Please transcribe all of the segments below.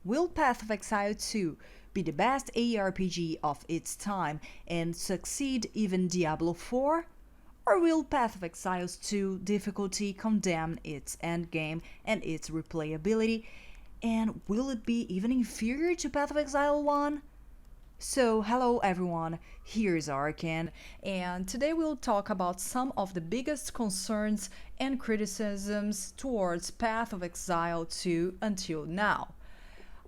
Will Path of Exile 2 be the best ARPG of its time and succeed even Diablo 4? Or will Path of Exile's 2 difficulty condemn its endgame and its replayability? And will it be even inferior to Path of Exile 1? So, hello everyone, here's Arkan, and today we'll talk about some of the biggest concerns and criticisms towards Path of Exile 2 until now.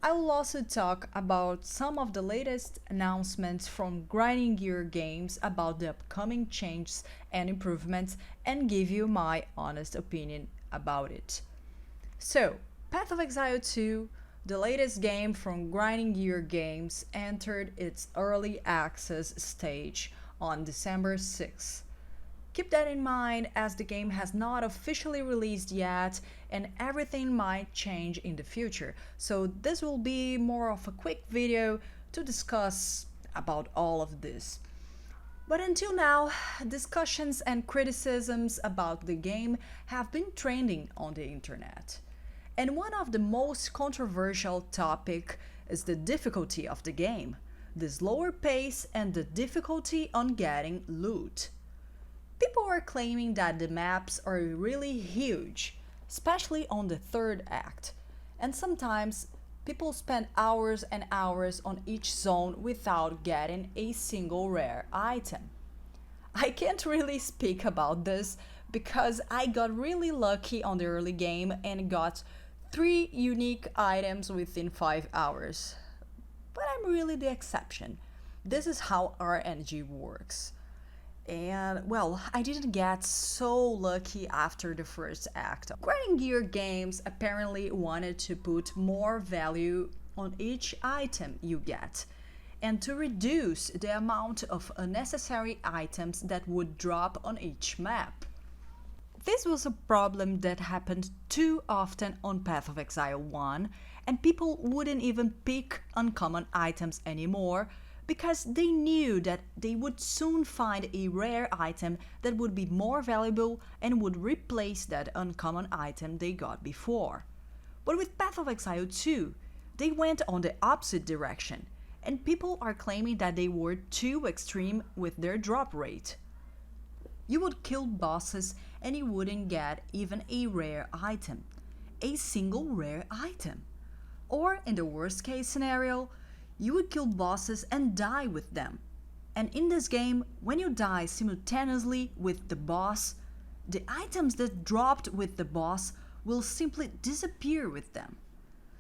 I will also talk about some of the latest announcements from Grinding Gear Games about the upcoming changes and improvements and give you my honest opinion about it. So, Path of Exile 2, the latest game from Grinding Gear Games, entered its early access stage on December 6th. Keep that in mind as the game has not officially released yet and everything might change in the future. So this will be more of a quick video to discuss about all of this. But until now, discussions and criticisms about the game have been trending on the internet. And one of the most controversial topic is the difficulty of the game, the slower pace and the difficulty on getting loot. People are claiming that the maps are really huge, especially on the third act, and sometimes people spend hours and hours on each zone without getting a single rare item. I can't really speak about this because I got really lucky on the early game and got 3 unique items within 5 hours. But I'm really the exception. This is how RNG works. And well, I didn't get so lucky after the first act. Grinding Gear Games apparently wanted to put more value on each item you get and to reduce the amount of unnecessary items that would drop on each map. This was a problem that happened too often on Path of Exile 1, and people wouldn't even pick uncommon items anymore because they knew that they would soon find a rare item that would be more valuable and would replace that uncommon item they got before. But with Path of Exile 2, they went on the opposite direction, and people are claiming that they were too extreme with their drop rate. You would kill bosses and you wouldn't get even a rare item, a single rare item. Or in the worst case scenario, you would kill bosses and die with them. And in this game, when you die simultaneously with the boss, the items that dropped with the boss will simply disappear with them.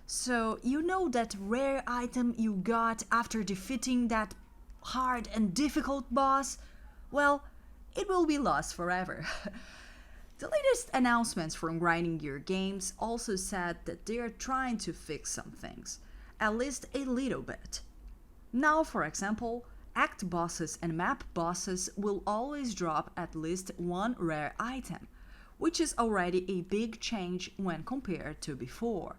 So you know that rare item you got after defeating that hard and difficult boss? Well, it will be lost forever. The latest announcements from Grinding Gear Games also said that they are trying to fix some things, at least a little bit. Now, for example, act bosses and map bosses will always drop at least one rare item, which is already a big change when compared to before.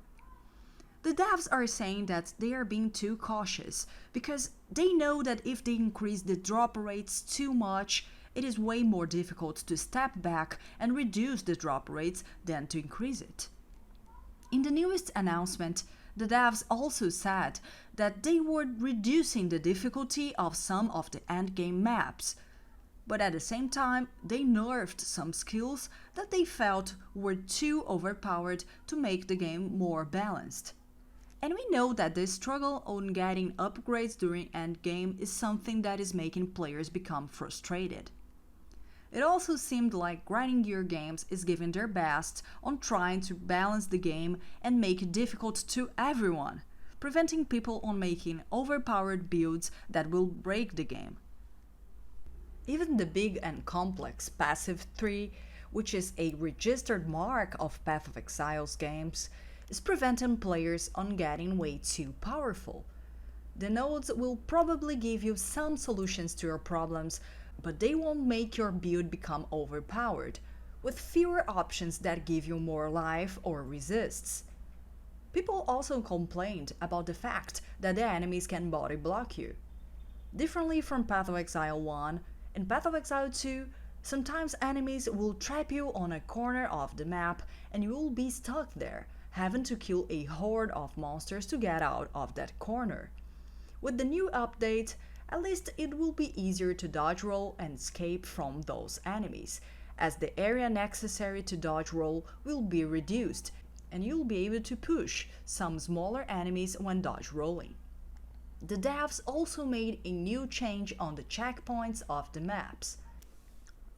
The devs are saying that they are being too cautious because they know that if they increase the drop rates too much, it is way more difficult to step back and reduce the drop rates than to increase it. In the newest announcement, the devs also said that they were reducing the difficulty of some of the endgame maps, but at the same time they nerfed some skills that they felt were too overpowered to make the game more balanced. And we know that the struggle on getting upgrades during endgame is something that is making players become frustrated. It also seemed like Grinding Gear Games is giving their best on trying to balance the game and make it difficult to everyone, preventing people on making overpowered builds that will break the game. Even the big and complex Passive 3, which is a registered mark of Path of Exile's games, is preventing players on getting way too powerful. The nodes will probably give you some solutions to your problems, but they won't make your build become overpowered, with fewer options that give you more life or resists. People also complained about the fact that the enemies can body block you. Differently from Path of Exile 1, in Path of Exile 2, sometimes enemies will trap you on a corner of the map and you will be stuck there, having to kill a horde of monsters to get out of that corner. With the new update, at least it will be easier to dodge roll and escape from those enemies, as the area necessary to dodge roll will be reduced, and you'll be able to push some smaller enemies when dodge rolling. The devs also made a new change on the checkpoints of the maps.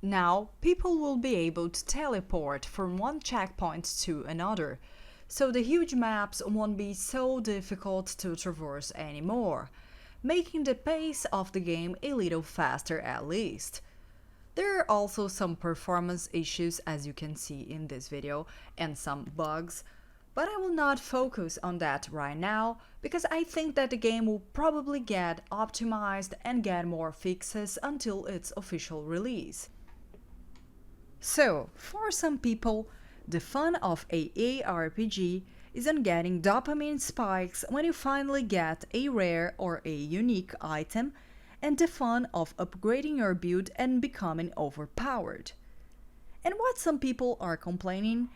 Now, people will be able to teleport from one checkpoint to another, so the huge maps won't be so difficult to traverse anymore, making the pace of the game a little faster at least. There are also some performance issues, as you can see in this video, and some bugs, but I will not focus on that right now because I think that the game will probably get optimized and get more fixes until its official release. So, for some people, the fun of a ARPG is in getting dopamine spikes when you finally get a rare or a unique item, and the fun of upgrading your build and becoming overpowered. And what some people are complaining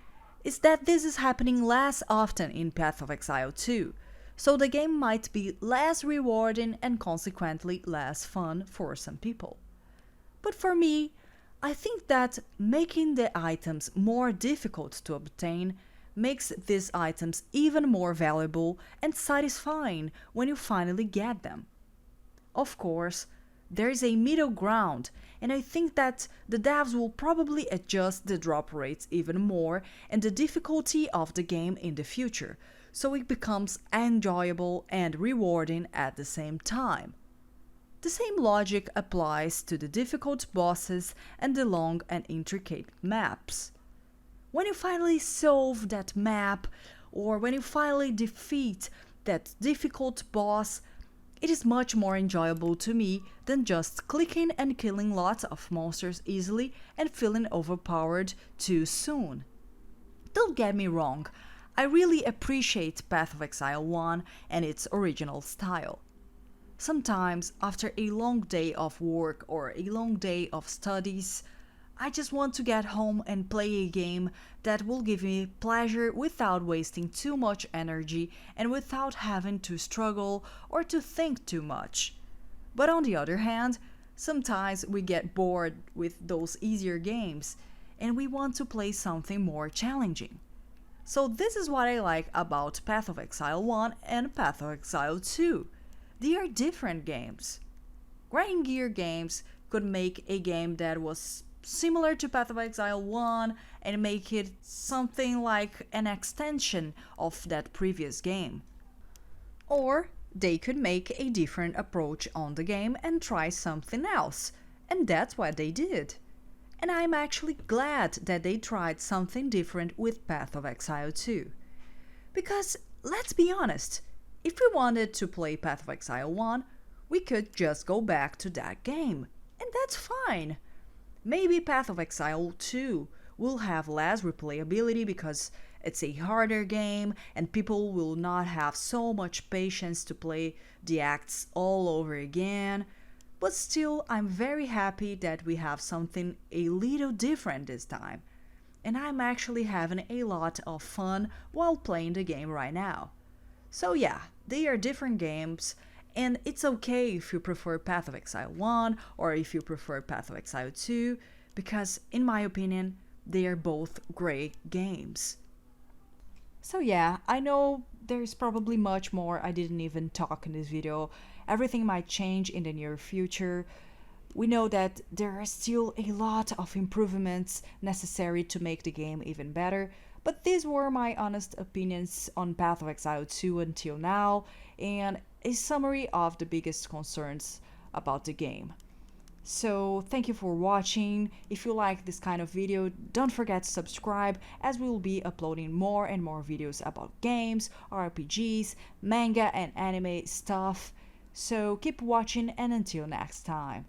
is that this is happening less often in Path of Exile 2, so the game might be less rewarding and consequently less fun for some people. But for me, I think that making the items more difficult to obtain makes these items even more valuable and satisfying when you finally get them. Of course, there is a middle ground, and I think that the devs will probably adjust the drop rates even more and the difficulty of the game in the future, so it becomes enjoyable and rewarding at the same time. The same logic applies to the difficult bosses and the long and intricate maps. When you finally solve that map, or when you finally defeat that difficult boss, it is much more enjoyable to me than just clicking and killing lots of monsters easily and feeling overpowered too soon. Don't get me wrong, I really appreciate Path of Exile 1 and its original style. Sometimes, after a long day of work or a long day of studies, I just want to get home and play a game that will give me pleasure without wasting too much energy and without having to struggle or to think too much. But on the other hand, sometimes we get bored with those easier games and we want to play something more challenging. So this is what I like about Path of Exile 1 and Path of Exile 2. They are different games. Grinding Gear games could make a game that was similar to Path of Exile 1 and make it something like an extension of that previous game. Or they could make a different approach on the game and try something else, and that's what they did. And I'm actually glad that they tried something different with Path of Exile 2. Because, let's be honest, if we wanted to play Path of Exile 1, we could just go back to that game, and that's fine. Maybe Path of Exile 2 will have less replayability because it's a harder game and people will not have so much patience to play the acts all over again, but still I'm very happy that we have something a little different this time, and I'm actually having a lot of fun while playing the game right now. So yeah, they are different games, and it's okay if you prefer Path of Exile 1 or if you prefer Path of Exile 2, because in my opinion, they are both great games. So yeah, I know there's probably much more I didn't even talk in this video. Everything might change in the near future. We know that there are still a lot of improvements necessary to make the game even better, but these were my honest opinions on Path of Exile 2 until now, and a summary of the biggest concerns about the game. So thank you for watching. If you like this kind of video, don't forget to subscribe, as we will be uploading more and more videos about games, RPGs, manga and anime stuff. So keep watching, and until next time.